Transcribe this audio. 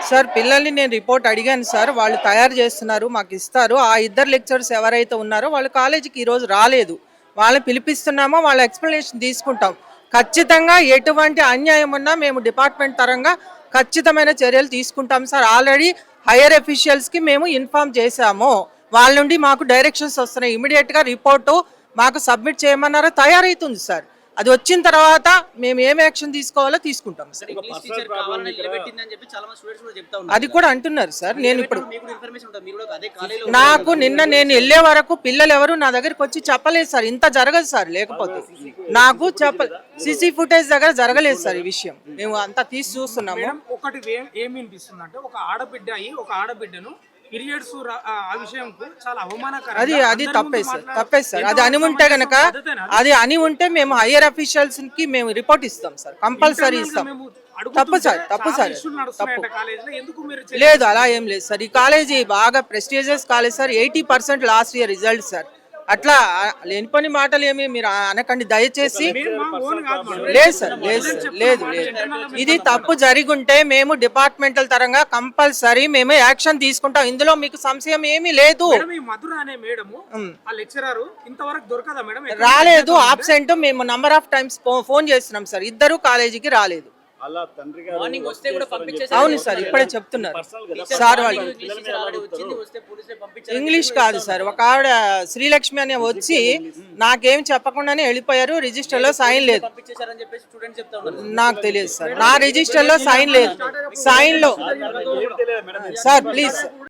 Sir పిల్లల్ని నేను report అడిగాను సార్. వాళ్ళు తయారు చేస్తున్నారు, మాకు ఇస్తారు. ఆ ఇద్దరు లెక్చరర్స్ ఎవరైతే ఉన్నారో వాళ్ళు కాలేజీకి ఈరోజు రాలేదు. వాళ్ళని పిలిపిస్తున్నామో వాళ్ళ ఎక్స్ప్లెనేషన్ తీసుకుంటాం. ఖచ్చితంగా ఎటువంటి అన్యాయం ఉన్నా మేము డిపార్ట్మెంట్ పరంగా ఖచ్చితమైన చర్యలు తీసుకుంటాం సార్. ఆల్రెడీ హైయర్ అఫీషియల్స్కి మేము ఇన్ఫార్మ్ చేశాము. వాళ్ళ నుండి మాకు డైరెక్షన్స్ వస్తున్నాయి. ఇమీడియట్గా రిపోర్టు మాకు సబ్మిట్ చేయమన్నారో తయారవుతుంది సార్. అది వచ్చిన తర్వాత మేము ఏం యాక్షన్ తీసుకోవాలో తీసుకుంటాం సార్. అది కూడా అంటున్నారు సార్. నేను ఇప్పుడు నాకు నేను వెళ్ళే వరకు పిల్లలు ఎవరు నా దగ్గరికి వచ్చి చెప్పలేదు సార్. ఇంత జరగదు సార్. లేకపోతే నాకు సీసీ ఫుటేజ్ దగ్గర జరగలేదు సార్ ఈ విషయం. మేము అంతా తీసి చూస్తున్నాము. ఒకటి ఏం వినిపిస్తుంది అంటే ఒక ఆడబిడ్డను పీరియడ్స్ ఆ విషయంకు చాలా అవమానకరం. అది తప్పే సార్. అది అని ఉంటే మేము హైయర్ అఫీషియల్స్ కి మేము రిపోర్ట్ ఇస్తాం సార్. కంపల్సరీ ఇస్తాం. తప్పు సార్. లేదు అలా ఏం లేదు సార్. ఈ కాలేజీ బాగా prestigious college sir. 80% last year result sir. అట్లా లేనిపోని మాటలు ఏమి మీరు అనకండి దయచేసి. లేదు సార్. లేదు. ఇది తప్పు జరిగుంటే మేము డిపార్ట్మెంటల్ తరంగా కంపల్సరీ మేము యాక్షన్ తీసుకుంటాం. ఇందులో మీకు సంశయం ఏమీ లేదు. రాలేదు, ఆబ్సెంట్. మేము నంబర్ ఆఫ్ టైమ్స్ ఫోన్ చేస్తున్నాం సార్. ఇద్దరు కాలేజీకి రాలేదు. అవును సార్, ఇప్పుడే చెప్తున్నారు సార్. వాళ్ళు ఇంగ్లీష్ కాదు సార్. ఒక ఆవిడ శ్రీలక్ష్మి అనే వచ్చి నాకేం చెప్పకుండానే వెళ్ళిపోయారు. రిజిస్టర్ లో సైన్ లేదు. నాకు తెలియదు సార్. నా రిజిస్టర్ లో సైన్ లేదు. సైన్ లో సార్ ప్లీజ్.